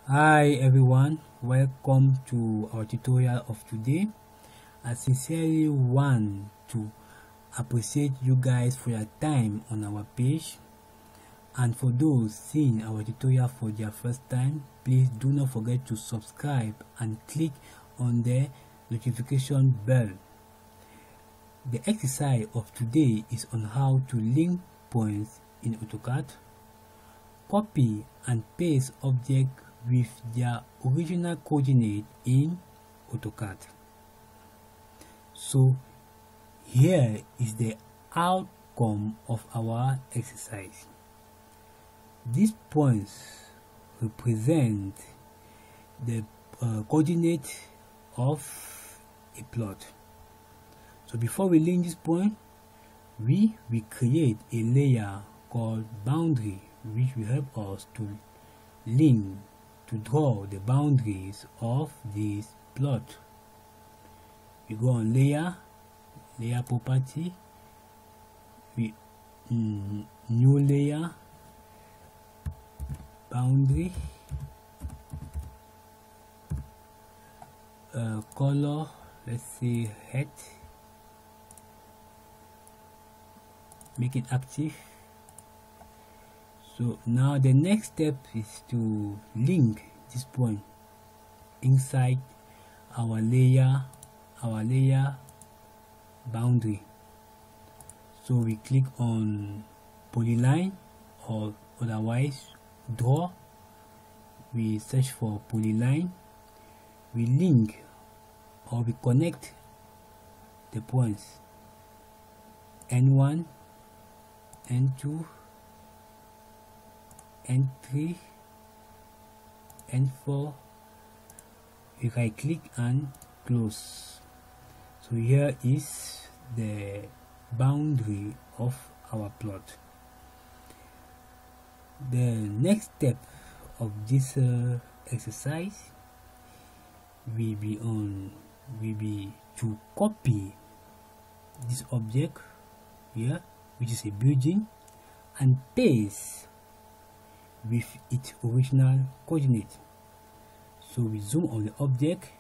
Hi everyone, welcome to our tutorial of today. I sincerely want to appreciate you guys for your time on our page, and for those seeing our tutorial for their first time, please do not forget to subscribe and click on the notification bell. The exercise of today is on how to link points in AutoCAD, copy and paste objects with their original coordinate in AutoCAD. So here is the outcome of our exercise. These points represent the coordinate of a plot. So before we link this point, we will create a layer called boundary, which will help us to link, to draw the boundaries of this plot. We go on layer property, we new layer, boundary, color, let's say red, make it active. So now the next step is to link this point inside our layer boundary. So we click on polyline, or otherwise draw. We search for polyline, we link or we connect the points N1, N2, N3, N4. You can click and close. So here is the boundary of our plot. The next step of this exercise will be to copy this object here, which is a building, and paste with its original coordinate. So we zoom on the object,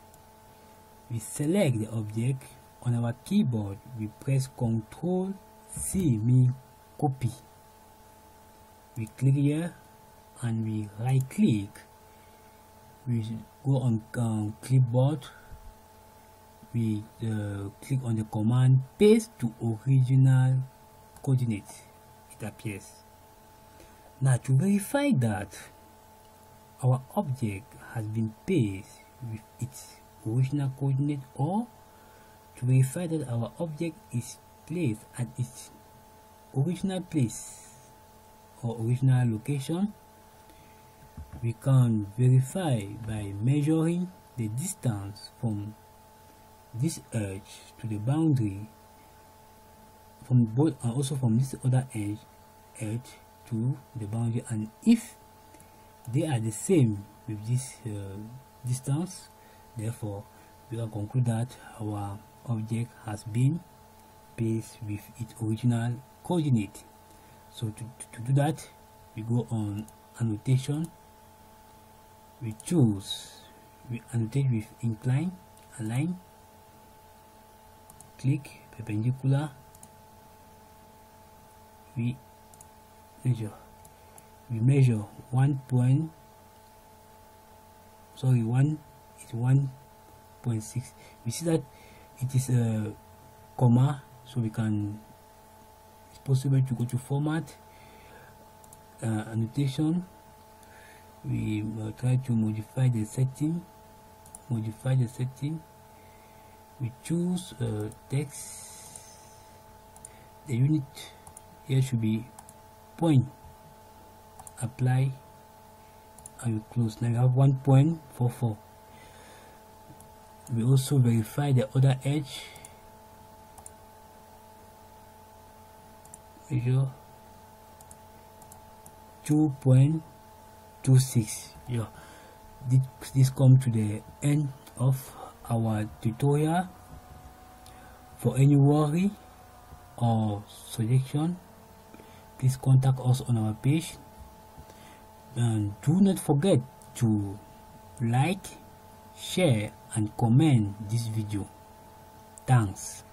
we select the object. On our keyboard we press Ctrl C, mean copy. We click here and we right click, we go on clipboard, we click on the command paste to original coordinate. It appears. Now to verify that our object has been pasted with its original coordinate, or to verify that our object is placed at its original place or original location, we can verify by measuring the distance from this edge to the boundary, from both, and also from this other edge to the boundary, and if they are the same with this distance, therefore we can conclude that our object has been placed with its original coordinate. So to do that, we go on annotation, we annotate with incline, align, click perpendicular, we measure 1 is 1.6. we see that it is a comma, so we can, it's possible to go to format, annotation. We try to modify the setting, we choose text, the unit here should be point, apply, and we close. Now we have 1.44. we also verify the other edge, measure 2.26. yeah, this come to the end of our tutorial. For any worry or suggestion, please contact us on our page, and do not forget to like, share and comment this video. Thanks.